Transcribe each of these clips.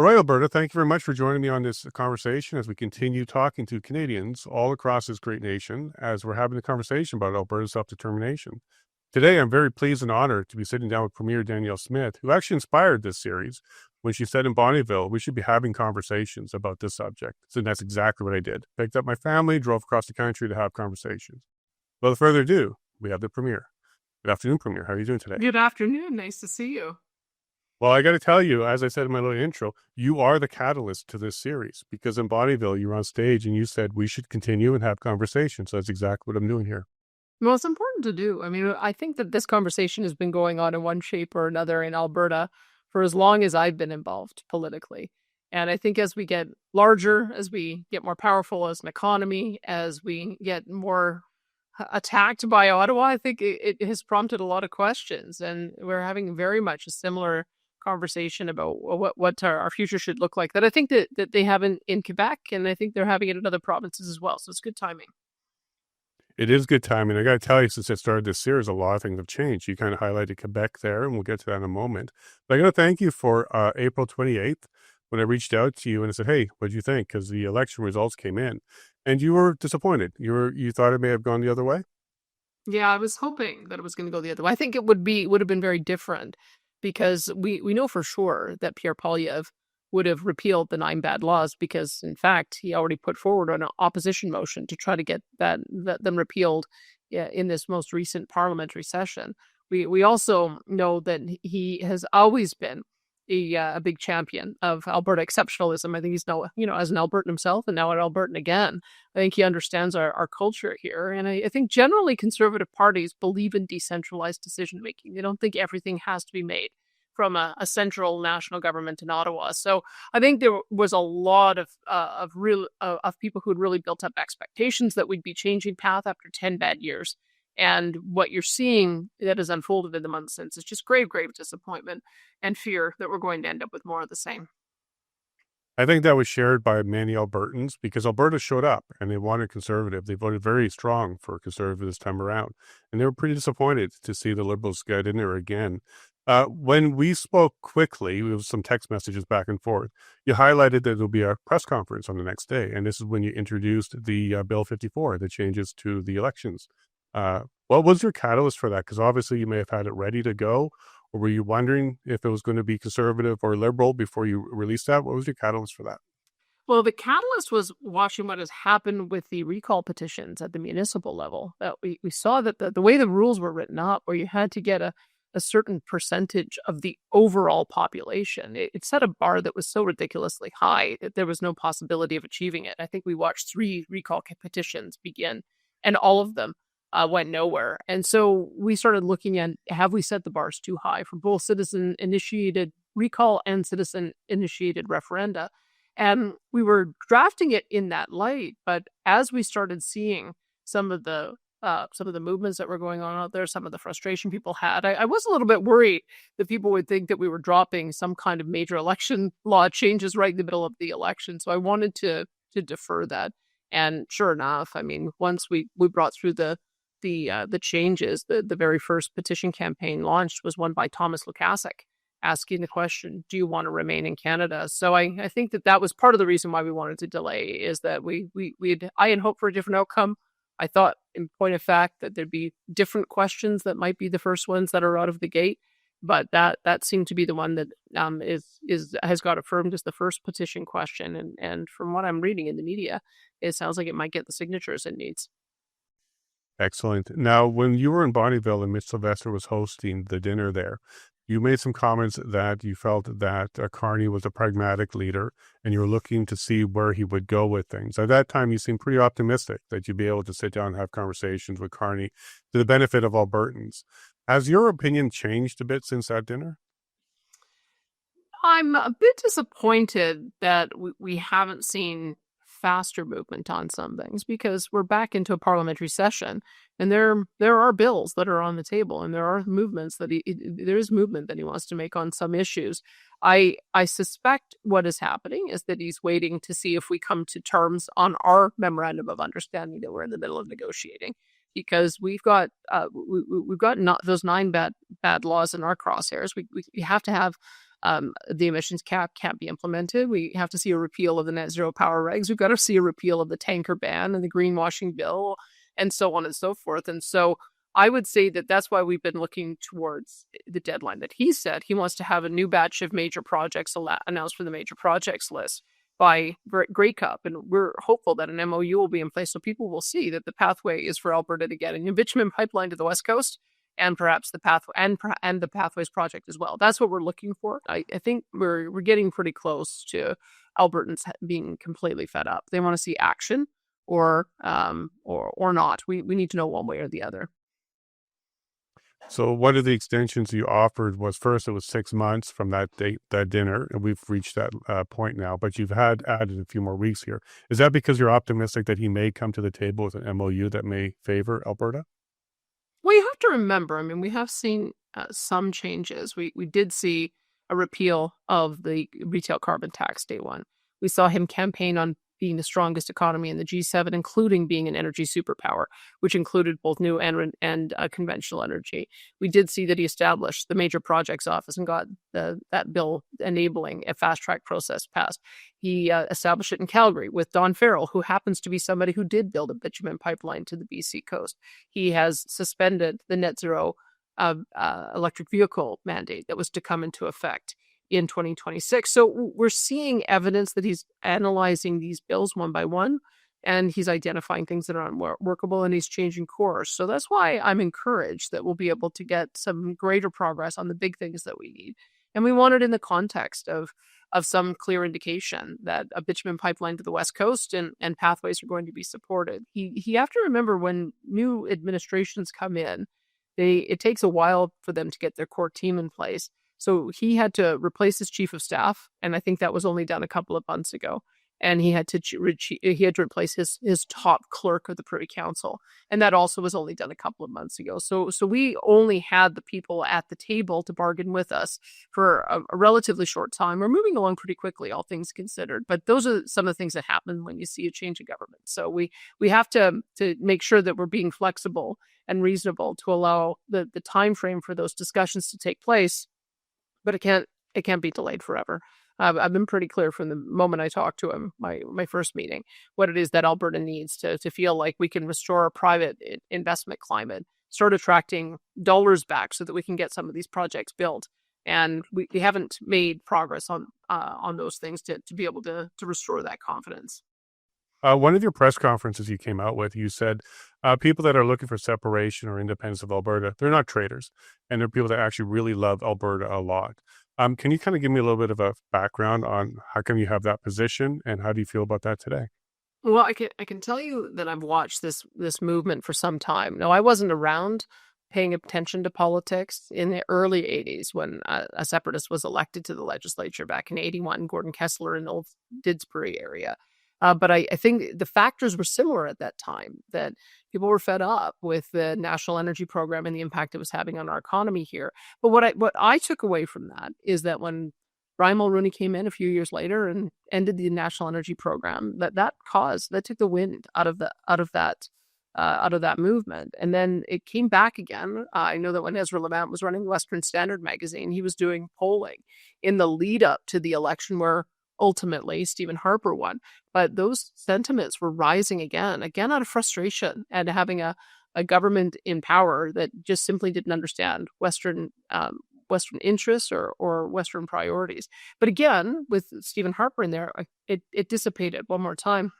All right, Alberta, thank you very much for joining me on this conversation as we continue talking to Canadians all across this great nation as we're having a conversation about Alberta's self-determination. Today, I'm very pleased and honored to be sitting down with Premier Danielle Smith, who actually inspired this series when she said in Bonnyville, we should be having conversations about this subject. So that's exactly what I did. Picked up my family, drove across the country to have conversations. Without further ado, we have the Premier. Good afternoon, Premier. How are you doing today? Good afternoon. Nice to see you. Well, I got to tell you, as I said in my little intro, you are the catalyst to this series because in Bonnyville, you were on stage and you said we should continue and have conversations. So that's exactly what I'm doing here. Well, it's important to do. I mean, I think that this conversation has been going on in one shape or another in Alberta for as long as I've been involved politically. And I think as we get larger, as we get more powerful as an economy, as we get more attacked by Ottawa, I think it has prompted a lot of questions. And we're having very much a similar conversation about what our future should look like that I think that they have in Quebec, and I think they're having it in other provinces as well. So it's good timing. It is good timing. I got to tell you, since I started this series, a lot of things have changed. You kind of highlighted Quebec there, and we'll get to that in a moment. But I got to thank you for April 28th when I reached out to you and I said, hey, what do you think? Because the election results came in and you were disappointed. You thought it may have gone the other way? Yeah, I was hoping that it was going to go the other way. I think it would have been very different because we know for sure that Pierre Poilievre would have repealed the 9 bad laws because, in fact, he already put forward an opposition motion to try to get them repealed in this most recent parliamentary session. We also know that he has always been a big champion of Alberta exceptionalism. I think he's now, as an Albertan himself and now an Albertan again, I think he understands our culture here. And I think generally conservative parties believe in decentralized decision making. They don't think everything has to be made from a central national government in Ottawa. So I think there was a lot of people who had really built up expectations that we'd be changing path after 10 bad years. And what you're seeing that has unfolded in the months since is just grave disappointment and fear that we're going to end up with more of the same. I think that was shared by many Albertans because Alberta showed up and they wanted conservative. They voted very strong for conservative this time around. And they were pretty disappointed to see the Liberals get in there again. When we spoke quickly, there was some text messages back and forth. You highlighted that there'll be a press conference on the next day. And this is when you introduced the Bill 54, the changes to the elections. What was your catalyst for that? Because obviously you may have had it ready to go, or were you wondering if it was going to be conservative or liberal before you released that? What was your catalyst for that? Well, the catalyst was watching what has happened with the recall petitions at the municipal level. That we saw that the way the rules were written up, where you had to get a certain percentage of the overall population, it set a bar that was so ridiculously high that there was no possibility of achieving it. I think we watched 3 recall petitions begin, and all of them went nowhere. And so we started looking at, have we set the bars too high for both citizen-initiated recall and citizen-initiated referenda? And we were drafting it in that light. But as we started seeing some of the movements that were going on out there, some of the frustration people had, I was a little bit worried that people would think that we were dropping some kind of major election law changes right in the middle of the election. So I wanted to defer that. And sure enough, I mean, once we brought through the changes, the very first petition campaign launched was one by Thomas Lukasik asking the question, do you want to remain in Canada? So I think that was part of the reason why we wanted to delay, is that I had hoped for a different outcome. I thought, in point of fact, that there'd be different questions that might be the first ones that are out of the gate, but that seemed to be the one that has got affirmed as the first petition question. And from what I'm reading in the media, it sounds like it might get the signatures it needs. Excellent. Now, when you were in Bonnyville and Mitch Sylvester was hosting the dinner there, you made some comments that you felt that Carney was a pragmatic leader and you were looking to see where he would go with things. At that time, you seemed pretty optimistic that you'd be able to sit down and have conversations with Carney to the benefit of Albertans. Has your opinion changed a bit since that dinner? I'm a bit disappointed that we haven't seen faster movement on some things, because we're back into a parliamentary session and there are bills that are on the table and there are movements that there is movement that he wants to make on some issues. I suspect what is happening is that he's waiting to see if we come to terms on our memorandum of understanding that we're in the middle of negotiating, because we've got not those 9 bad laws in our crosshairs. We have to have The emissions cap can't be implemented. We have to see a repeal of the net zero power regs. We've got to see a repeal of the tanker ban and the greenwashing bill, and so on and so forth. And so I would say that that's why we've been looking towards the deadline that he said. He wants to have a new batch of major projects announced for the major projects list by Grey Cup. And we're hopeful that an MOU will be in place so people will see that the pathway is for Alberta to get a new bitumen pipeline to the West Coast, and perhaps the pathway and the Pathways project as well. That's what we're looking for. I think we're getting pretty close to Albertans being completely fed up. They want to see action or not. We need to know one way or the other. So one of the extensions you offered was, first it was 6 months from that date, that dinner, and we've reached that point now, but you've added a few more weeks here. Is that because you're optimistic that he may come to the table with an MOU that may favor Alberta? Well, you have to remember, I mean, we have seen some changes. We did see a repeal of the retail carbon tax day one. We saw him campaign on being the strongest economy in the G7, including being an energy superpower, which included both new and conventional energy. We did see that he established the Major Projects Office and got that bill enabling a fast-track process passed. He established it in Calgary with Don Farrell, who happens to be somebody who did build a bitumen pipeline to the BC coast. He has suspended the net zero electric vehicle mandate that was to come into effect in 2026. So we're seeing evidence that he's analyzing these bills one by one, and he's identifying things that are unworkable, and he's changing course. So that's why I'm encouraged that we'll be able to get some greater progress on the big things that we need. And we want it in the context of some clear indication that a bitumen pipeline to the West Coast and pathways are going to be supported. You have to remember, when new administrations come in, it takes a while for them to get their core team in place. So he had to replace his chief of staff, and I think that was only done a couple of months ago. And he had to replace his top clerk of the Privy Council, and that also was only done a couple of months ago. So we only had the people at the table to bargain with us for a relatively short time. We're moving along pretty quickly, all things considered. But those are some of the things that happen when you see a change in government. So we have to make sure that we're being flexible and reasonable to allow the time frame for those discussions to take place. But it can't be delayed forever. I've been pretty clear from the moment I talked to him, my first meeting, what it is that Alberta needs to feel like we can restore a private investment climate, start attracting dollars back so that we can get some of these projects built. And we haven't made progress on those things to be able to restore that confidence. One of your press conferences you came out with, you said people that are looking for separation or independence of Alberta, they're not traitors, and they're people that actually really love Alberta a lot. Can you kind of give me a little bit of a background on how come you have that position, and how do you feel about that today? Well, I can tell you that I've watched this movement for some time. Now, I wasn't around paying attention to politics in the early 80s when a separatist was elected to the legislature back in 81, Gordon Kessler in the Old Didsbury area. But I think the factors were similar at that time, that people were fed up with the national energy program and the impact it was having on our economy here. But what I took away from that is that when Brian Mulroney came in a few years later and ended the national energy program, that took the wind out of that movement. And then it came back again. I know that when Ezra Lamont was running Western Standard magazine, he was doing polling in the lead up to the election where ultimately Stephen Harper won. But those sentiments were rising again out of frustration and having a government in power that just simply didn't understand Western interests or Western priorities. But again, with Stephen Harper in there, it dissipated one more time.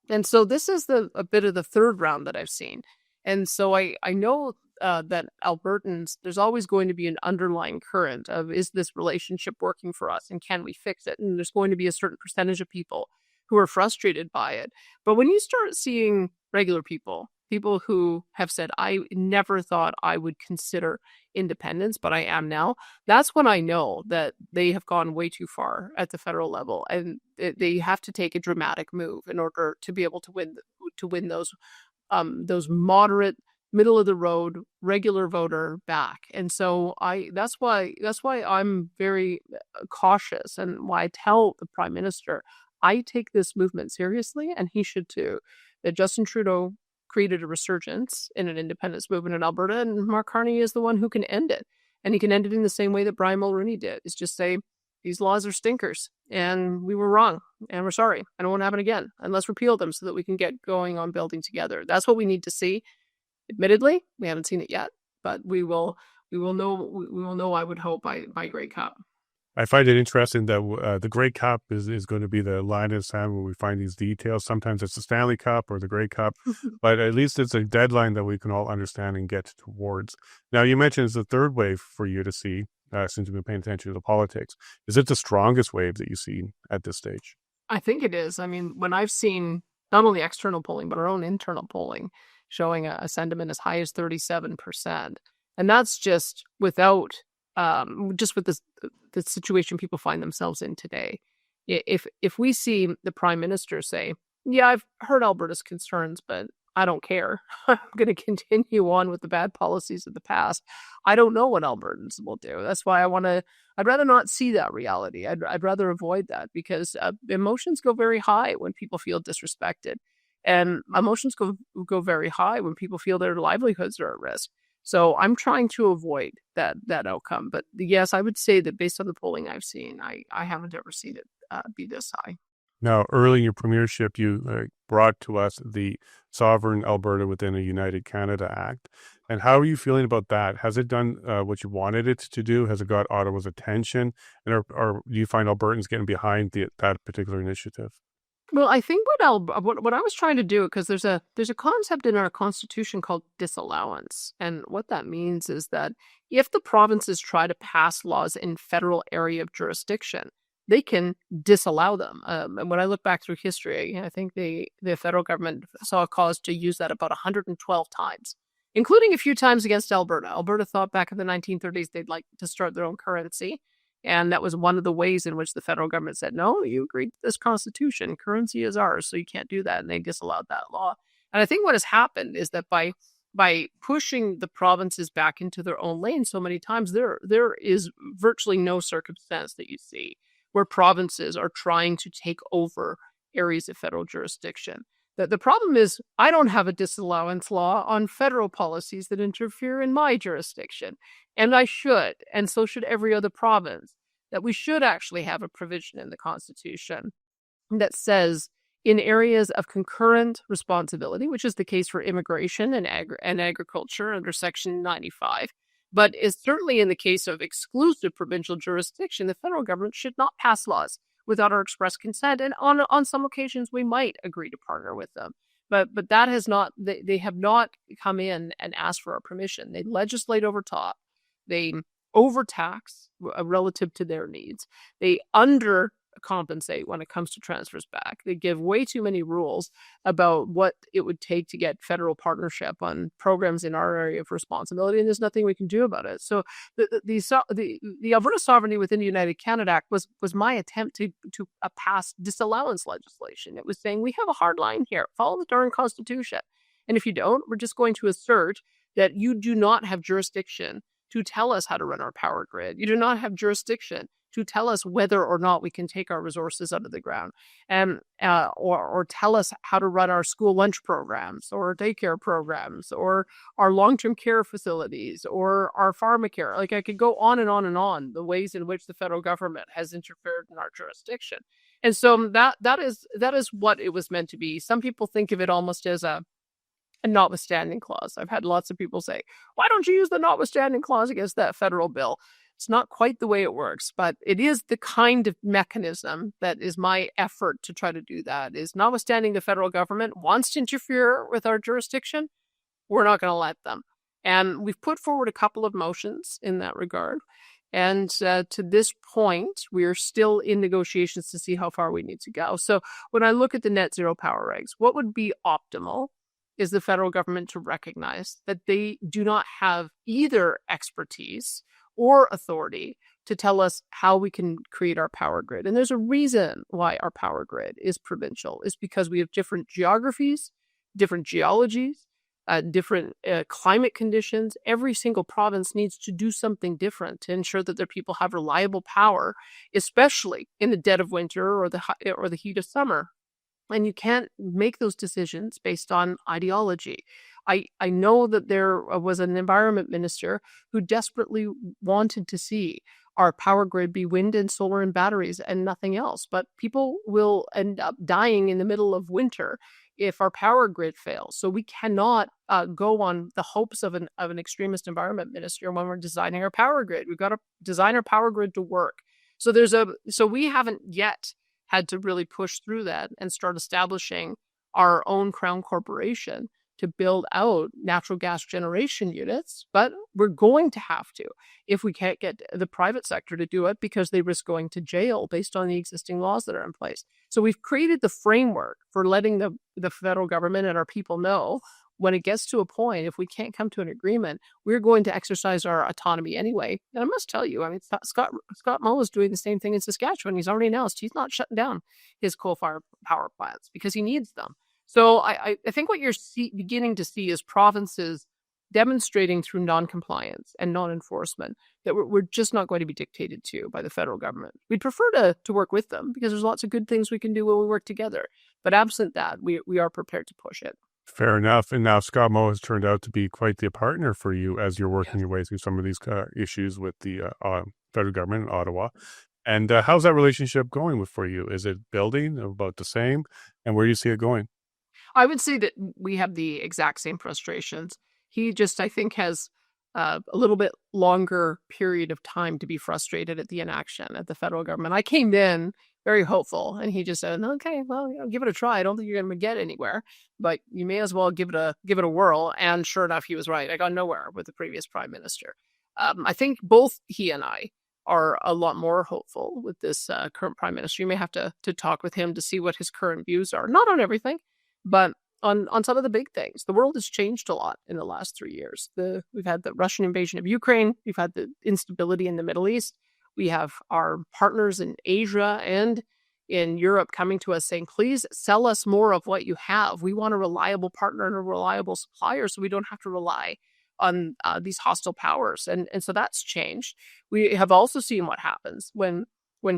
And so this is a bit of the third round that I've seen. And so I know that Albertans, there's always going to be an underlying current of, is this relationship working for us and can we fix it? And there's going to be a certain percentage of people who are frustrated by it. But when you start seeing regular people who have said, I never thought I would consider independence, but I am now, that's when I know that they have gone way too far at the federal level, and they have to take a dramatic move in order to be able to win those moderate, middle of the road regular voter back. And so that's why I'm very cautious, and why I tell the Prime Minister I take this movement seriously, and he should too. That Justin Trudeau created a resurgence in an independence movement in Alberta, and Mark Carney is the one who can end it. And he can end it in the same way that Brian Mulroney did, is just say, these laws are stinkers and we were wrong and we're sorry. I don't want to happen again. And let's repeal them so that we can get going on building together. That's what we need to see. Admittedly, we haven't seen it yet, but we will know, I would hope, by Grey Cup. I find it interesting that the Grey Cup is going to be the line in the sand where we find these details. Sometimes it's the Stanley Cup or the Grey Cup, but at least it's a deadline that we can all understand and get towards. Now, you mentioned it's the third wave for you to see since you've been paying attention to the politics. Is it the strongest wave that you've seen at this stage? I think it is. I mean, when I've seen not only external polling, but our own internal polling showing a sentiment as high as 37%. And that's just without, just with the situation people find themselves in today. If we see the Prime Minister say, yeah, I've heard Alberta's concerns, but I don't care. I'm going to continue on with the bad policies of the past. I don't know what Albertans will do. That's why I'd rather not see that reality. I'd rather avoid that because emotions go very high when people feel disrespected. And emotions go very high when people feel their livelihoods are at risk. So I'm trying to avoid that outcome. But yes, I would say that based on the polling I've seen, I haven't ever seen it be this high. Now, early in your premiership, you brought to us the Sovereign Alberta Within a United Canada Act. And how are you feeling about that? Has it done what you wanted it to do? Has it got Ottawa's attention? And do you find Albertans getting behind that particular initiative? Well, I think what I was trying to do, because there's a concept in our constitution called disallowance, and what that means is that if the provinces try to pass laws in federal area of jurisdiction, they can disallow them. And when I look back through history, I think the federal government saw a cause to use that about 112 times, including a few times against Alberta. Alberta thought back in the 1930s they'd like to start their own currency. And that was one of the ways in which the federal government said, no, you agreed to this constitution. Currency is ours, so you can't do that. And they disallowed that law. And I think what has happened is that by pushing the provinces back into their own lane so many times, there is virtually no circumstance that you see where provinces are trying to take over areas of federal jurisdiction. The problem is I don't have a disallowance law on federal policies that interfere in my jurisdiction. And I should, and so should every other province, that we should actually have a provision in the Constitution that says in areas of concurrent responsibility, which is the case for immigration and agriculture under Section 95, but is certainly in the case of exclusive provincial jurisdiction, the federal government should not pass laws without our express consent. And on some occasions, we might agree to partner with them. But that has not, they have not come in and asked for our permission. They legislate over top. They overtax relative to their needs. They undercompensate when it comes to transfers back. They give way too many rules about what it would take to get federal partnership on programs in our area of responsibility, and there's nothing we can do about it. So the Alberta Sovereignty Within the United Canada Act was my attempt to pass disallowance legislation. It was saying we have a hard line here. Follow the darn Constitution. And if you don't, we're just going to assert that you do not have jurisdiction to tell us how to run our power grid. You do not have jurisdiction to tell us whether or not we can take our resources out of the ground, or tell us how to run our school lunch programs or daycare programs or our long-term care facilities or our pharmacare. Like I could go on and on and on the ways in which the federal government has interfered in our jurisdiction. And so that is what it was meant to be. Some people think of it almost as a notwithstanding clause. I've had lots of people say, why don't you use the notwithstanding clause against that federal bill? It's not quite the way it works, but it is the kind of mechanism that is my effort to try to do that. Is notwithstanding the federal government wants to interfere with our jurisdiction, we're not going to let them. And we've put forward a couple of motions in that regard. And to this point, we're still in negotiations to see how far we need to go. So when I look at the net zero power regs, what would be optimal is the federal government to recognize that they do not have either expertise or authority to tell us how we can create our power grid. And there's a reason why our power grid is provincial. It's because we have different geographies, different geologies, different climate conditions. Every single province needs to do something different to ensure that their people have reliable power, especially in the dead of winter or the heat of summer. And you can't make those decisions based on ideology. I know that there was an environment minister who desperately wanted to see our power grid be wind and solar and batteries and nothing else. But people will end up dying in the middle of winter if our power grid fails. So we cannot go on the hopes of an extremist environment minister when we're designing our power grid. We've got to design our power grid to work. So we haven't yet had to really push through that and start establishing our own crown corporation to build out natural gas generation units, but we're going to have to if we can't get the private sector to do it because they risk going to jail based on the existing laws that are in place. So we've created the framework for letting the federal government and our people know when it gets to a point, if we can't come to an agreement, we're going to exercise our autonomy anyway. And I must tell you, I mean, Scott Moe is doing the same thing in Saskatchewan. He's already announced he's not shutting down his coal-fired power plants because he needs them. So I think what you're beginning to see is provinces demonstrating through non-compliance and non-enforcement that we're just not going to be dictated to by the federal government. We'd prefer to work with them because there's lots of good things we can do when we work together. But absent that, we are prepared to push it. Fair enough. And now Scott Moe has turned out to be quite the partner for you as you're working your way through some of these issues with the federal government in Ottawa. And how's that relationship going for you? Is it building, about the same? And where do you see it going? I would say that we have the exact same frustrations. He just, I think, has a little bit longer period of time to be frustrated at the inaction at the federal government. I came in very hopeful, and he just said, "Okay, well, give it a try. I don't think you're going to get anywhere, but you may as well give it a whirl." And sure enough, he was right. I got nowhere with the previous prime minister. I think both he and I are a lot more hopeful with this current prime minister. You may have to talk with him to see what his current views are, not on everything, but on some of the big things. The world has changed a lot in the last 3 years. We've had the Russian invasion of Ukraine. We've had the instability in the Middle East. We have our partners in Asia and in Europe coming to us saying, please sell us more of what you have. We want a reliable partner and a reliable supplier so we don't have to rely on these hostile powers. And so that's changed. We have also seen what happens when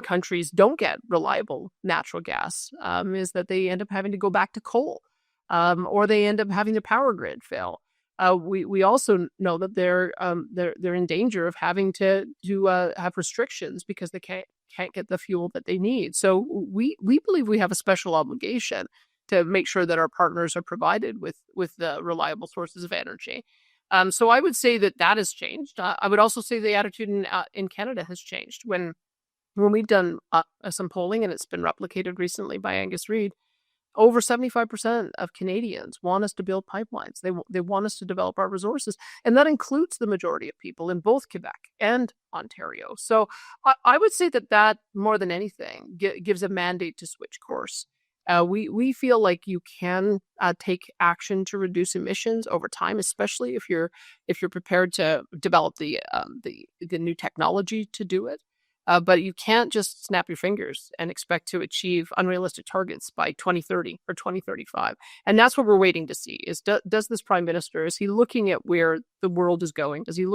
countries don't get reliable natural gas, is that they end up having to go back to coal, or they end up having their power grid fail. We also know that they're in danger of having to have restrictions because they can't get the fuel that they need. So we believe we have a special obligation to make sure that our partners are provided with the reliable sources of energy. So I would say that has changed. I would also say the attitude in Canada has changed. When we've done some polling, and it's been replicated recently by Angus Reid, over 75% of Canadians want us to build pipelines. They want us to develop our resources. And that includes the majority of people in both Quebec and Ontario. So I would say that more than anything gives a mandate to switch course. We feel like you can take action to reduce emissions over time, especially if you're prepared to develop the new technology to do it. But you can't just snap your fingers and expect to achieve unrealistic targets by 2030 or 2035. And that's what we're waiting to see is does this prime minister, is he looking at where the world is going? Is he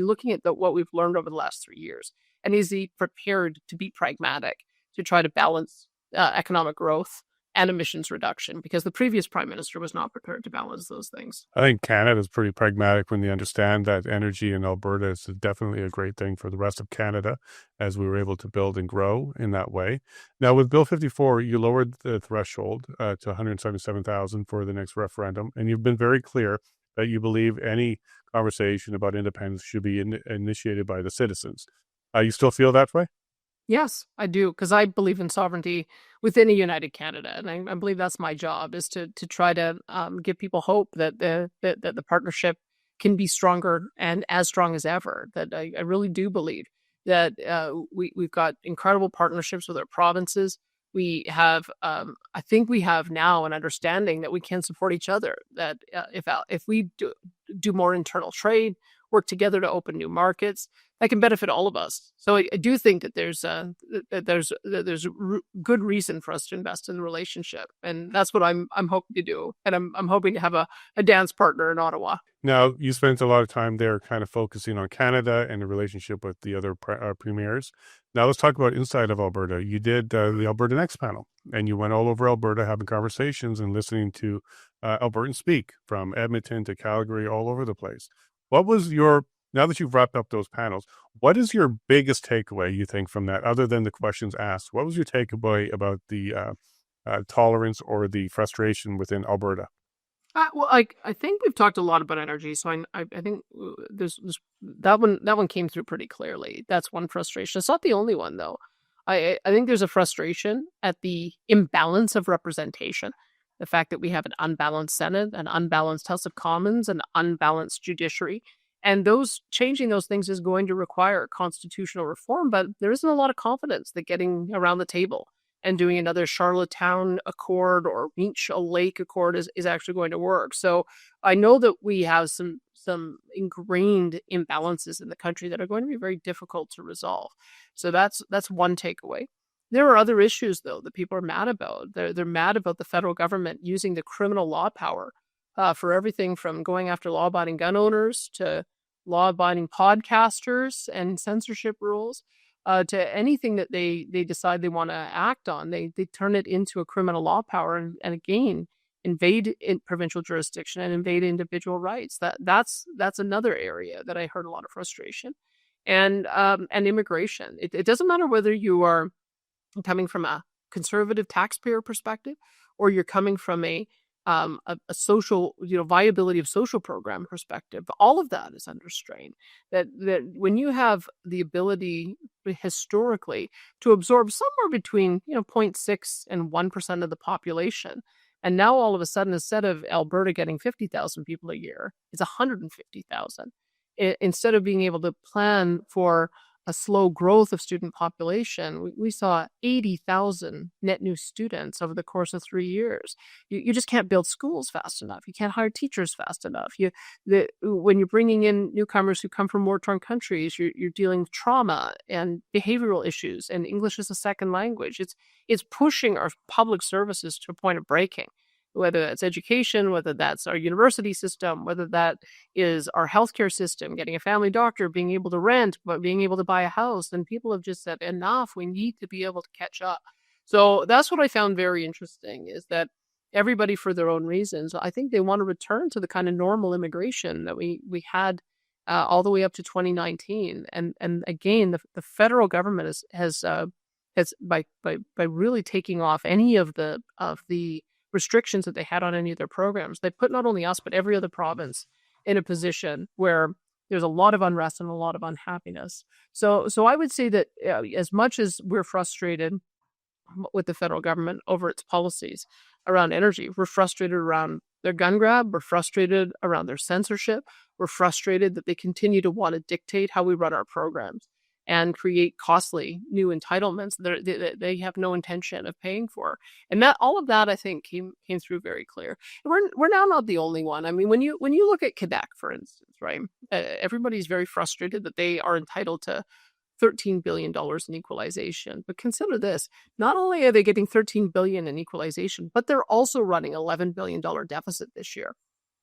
looking at what we've learned over the last 3 years? And is he prepared to be pragmatic to try to balance economic growth and emissions reduction? Because the previous prime minister was not prepared to balance those things. I think Canada is pretty pragmatic when they understand that energy in Alberta is definitely a great thing for the rest of Canada, as we were able to build and grow in that way. Now, with Bill 54, you lowered the threshold to 177,000 for the next referendum, and you've been very clear that you believe any conversation about independence should be initiated by the citizens. You still feel that way? Yes, I do, because I believe in sovereignty within a united Canada, and I believe that's my job, is to try to give people hope that the partnership can be stronger and as strong as ever. That I really do believe that we've got incredible partnerships with our provinces. We have, I think we have now an understanding that we can support each other. That if we do more internal trade, work together to open new markets, that can benefit all of us. So I do think that there's good reason for us to invest in the relationship, and that's what I'm hoping to do. And I'm hoping to have a dance partner in Ottawa. Now, you spent a lot of time there kind of focusing on Canada and the relationship with the other premiers. Now, let's talk about inside of Alberta. You did the Alberta Next panel, and you went all over Alberta having conversations and listening to Albertans speak from Edmonton to Calgary, all over the place. What was your Now that you've wrapped up those panels, what is your biggest takeaway, you think, from that, other than the questions asked? What was your takeaway about the tolerance or the frustration within Alberta? Well, I think we've talked a lot about energy, so I think there's that one came through pretty clearly. That's one frustration. It's not the only one though. I think there's a frustration at the imbalance of representation, the fact that we have an unbalanced Senate, an unbalanced House of Commons, an unbalanced judiciary, and those changing those things is going to require constitutional reform. But there isn't a lot of confidence that getting around the table and doing another Charlottetown Accord or Meech Lake Accord is actually going to work. So I know that we have some ingrained imbalances in the country that are going to be very difficult to resolve. So that's one takeaway. There are other issues though that people are mad about. They're mad about the federal government using the criminal law power for everything from going after law-abiding gun owners to law-abiding podcasters and censorship rules to anything that they decide they want to act on. They turn it into a criminal law power and again invade in provincial jurisdiction and invade individual rights. That's another area that I heard a lot of frustration. And immigration. It doesn't matter whether you are coming from a conservative taxpayer perspective or you're coming from a social, viability of social program perspective. All of that is under strain. That when you have the ability historically to absorb somewhere between 0.6 and 1% of the population, and now all of a sudden, instead of Alberta getting 50,000 people a year, it's 150,000. Instead of being able to plan for a slow growth of student population, we saw 80,000 net new students over the course of 3 years. You just can't build schools fast enough. You can't hire teachers fast enough. When you're bringing in newcomers who come from war-torn countries, you're dealing with trauma and behavioral issues, and English as a second language. It's pushing our public services to a point of breaking. Whether that's education, whether that's our university system, whether that is our healthcare system, getting a family doctor, being able to rent, but being able to buy a house. And people have just said, enough, we need to be able to catch up. So that's what I found very interesting is that everybody, for their own reasons, I think they want to return to the kind of normal immigration that we had all the way up to 2019. And again, the federal government has by really taking off any of the restrictions that they had on any of their programs, they put not only us, but every other province in a position where there's a lot of unrest and a lot of unhappiness. So I would say that as much as we're frustrated with the federal government over its policies around energy, we're frustrated around their gun grab, we're frustrated around their censorship, we're frustrated that they continue to want to dictate how we run our programs and create costly new entitlements that they have no intention of paying for. And that all of that, I think, came through very clear. We're now not the only one. I mean, when you look at Quebec, for instance, right? Everybody's very frustrated that they are entitled to $13 billion in equalization. But consider this, not only are they getting $13 billion in equalization, but they're also running $11 billion deficit this year.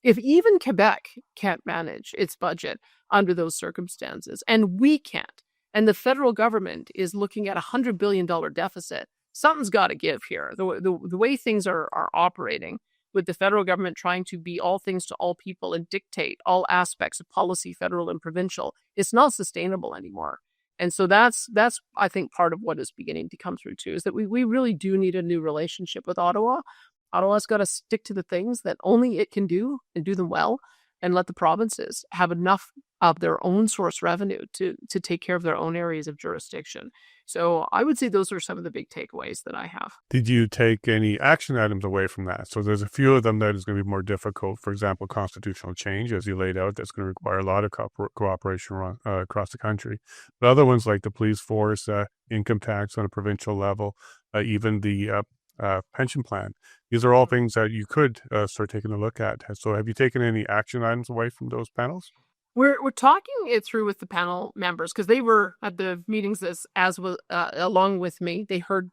If even Quebec can't manage its budget under those circumstances, and we can't, and the federal government is looking at a $100 billion deficit, something's got to give here. The way things are operating with the federal government trying to be all things to all people and dictate all aspects of policy, federal and provincial, it's not sustainable anymore. And so that's I think part of what is beginning to come through too, is that we really do need a new relationship with Ottawa. Ottawa's got to stick to the things that only it can do and do them well, and let the provinces have enough of their own source revenue to take care of their own areas of jurisdiction. So I would say those are some of the big takeaways that I have. Did you take any action items away from that? So there's a few of them that is going to be more difficult. For example, constitutional change, as you laid out, that's going to require a lot of cooperation across the country. But other ones like the police force, income tax on a provincial level, even the pension plan. These are all things that you could start taking a look at. So have you taken any action items away from those panels? We're talking it through with the panel members because they were at the meetings as was along with me. They heard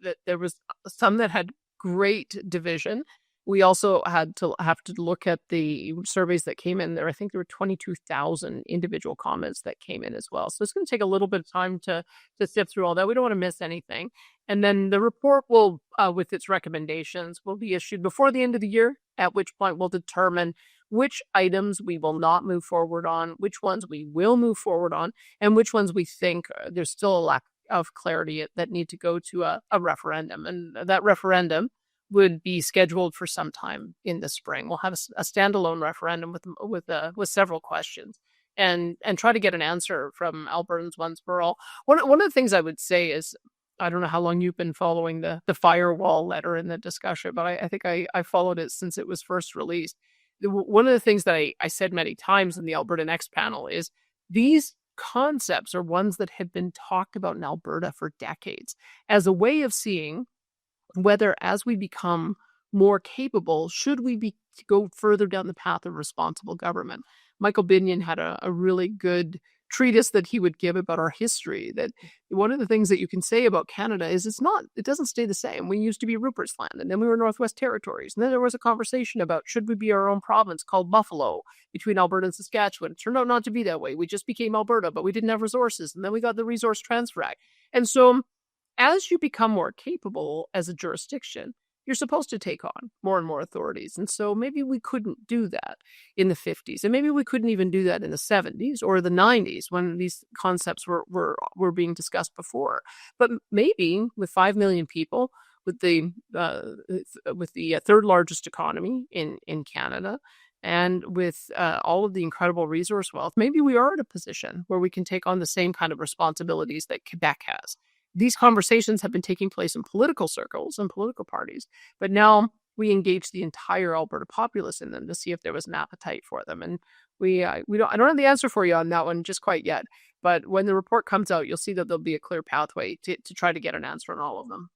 that there was some that had great division. We also had to look at the surveys that came in there. I think there were 22,000 individual comments that came in as well. So it's going to take a little bit of time to sift through all that. We don't want to miss anything. And then the report will, with its recommendations, will be issued before the end of the year, at which point we'll determine which items we will not move forward on, which ones we will move forward on, and which ones we think there's still a lack of clarity that need to go to a referendum. And that referendum would be scheduled for some time in the spring. We'll have a standalone referendum with several questions and try to get an answer from Albertans once for all. One of the things I would say is, I don't know how long you've been following the firewall letter in the discussion, but I think I followed it since it was first released. One of the things that I said many times in the Alberta Next panel is these concepts are ones that have been talked about in Alberta for decades as a way of seeing whether, as we become more capable, should we go further down the path of responsible government. Michael Binion had a really good treatise that he would give about our history, that one of the things that you can say about Canada is it doesn't stay the same. We used to be Rupert's Land, and then we were Northwest Territories, and then there was a conversation about should we be our own province called Buffalo between Alberta and Saskatchewan. It turned out not to be that way. We just became Alberta, but we didn't have resources, and then we got the Resource Transfer Act. And so as you become more capable as a jurisdiction, you're supposed to take on more and more authorities. And so maybe we couldn't do that in the 50s. And maybe we couldn't even do that in the 70s or the 90s when these concepts were being discussed before. But maybe with 5 million people, with the third largest economy in Canada, and with all of the incredible resource wealth, maybe we are in a position where we can take on the same kind of responsibilities that Quebec has. These conversations have been taking place in political circles and political parties, but now we engage the entire Alberta populace in them to see if there was an appetite for them. And I don't have the answer for you on that one just quite yet, but when the report comes out, you'll see that there'll be a clear pathway to try to get an answer on all of them.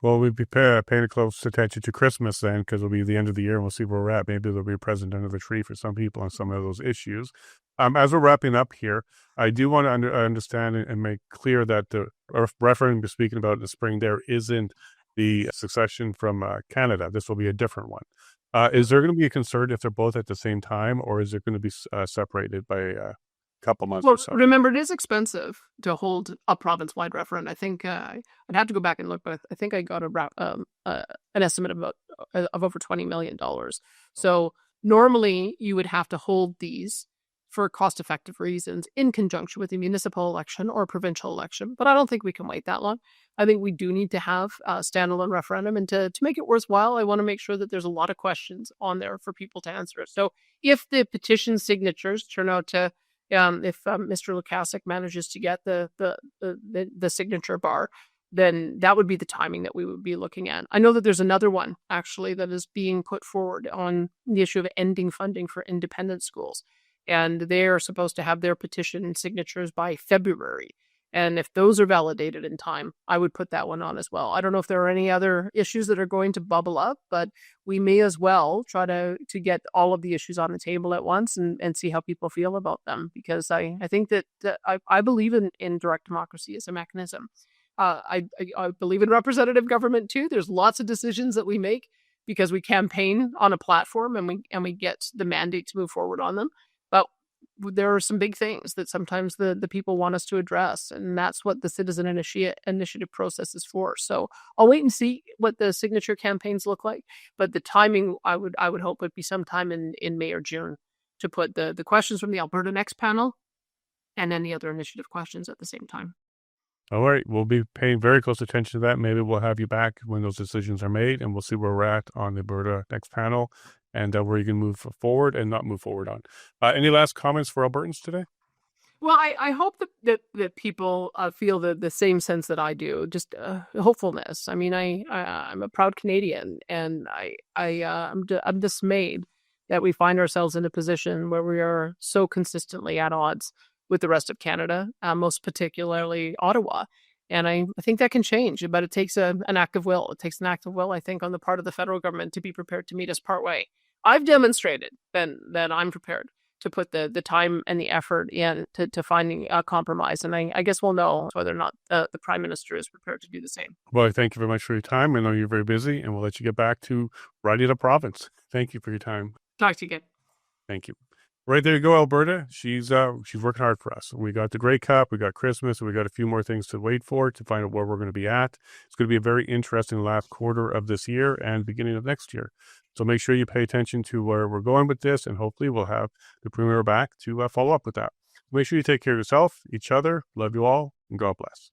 Well, we'll be paying close attention to Christmas then, because it'll be the end of the year and we'll see where we're at. Maybe there'll be a present under the tree for some people on some of those issues. As we're wrapping up here, I do want to understand and make clear that the referendum you're speaking about in the spring there isn't the succession from Canada. This will be a different one. Is there going to be a concern if they're both at the same time, or is it going to be separated by a couple months or so? Remember, it is expensive to hold a province-wide referendum. I think I'd have to go back and look, but I think I got an estimate of over $20 million. So normally you would have to hold these for cost-effective reasons in conjunction with the municipal election or provincial election. But I don't think we can wait that long. I think we do need to have a standalone referendum. And to make it worthwhile, I want to make sure that there's a lot of questions on there for people to answer. So if the petition signatures turn out to, if Mr. Lukasik manages to get the signature bar, then that would be the timing that we would be looking at. I know that there's another one, actually, that is being put forward on the issue of ending funding for independent schools. And they are supposed to have their petition signatures by February. And if those are validated in time, I would put that one on as well. I don't know if there are any other issues that are going to bubble up, but we may as well try to get all of the issues on the table at once and see how people feel about them. Because I think that I believe in direct democracy as a mechanism. I believe in representative government too. There's lots of decisions that we make because we campaign on a platform and we get the mandate to move forward on them. But there are some big things that sometimes the people want us to address, and that's what the citizen initiative process is for. So I'll wait and see what the signature campaigns look like, but the timing I would hope would be sometime in May or June to put the questions from the Alberta Next panel and any other initiative questions at the same time. All right, we'll be paying very close attention to that. Maybe we'll have you back when those decisions are made, and we'll see where we're at on the Alberta Next panel and where you can move forward and not move forward on. Any last comments for Albertans today? Well, I hope that people feel the same sense that I do, just hopefulness. I mean, I'm a proud Canadian, and I'm dismayed that we find ourselves in a position where we are so consistently at odds with the rest of Canada, most particularly Ottawa. And I think that can change, but it takes an act of will. It takes an act of will, I think, on the part of the federal government to be prepared to meet us part way. I've demonstrated that I'm prepared to put the time and the effort in to finding a compromise. And I guess we'll know whether or not the Prime Minister is prepared to do the same. Well, thank you very much for your time. I know you're very busy, and we'll let you get back to riding the province. Thank you for your time. Talk to you again. Thank you. Right, there you go, Alberta. She's working hard for us. We got the Grey Cup, we got Christmas, and we got a few more things to wait for to find out where we're going to be at. It's going to be a very interesting last quarter of this year and beginning of next year. So make sure you pay attention to where we're going with this, and hopefully we'll have the Premier back to follow up with that. Make sure you take care of yourself, each other. Love you all, and God bless.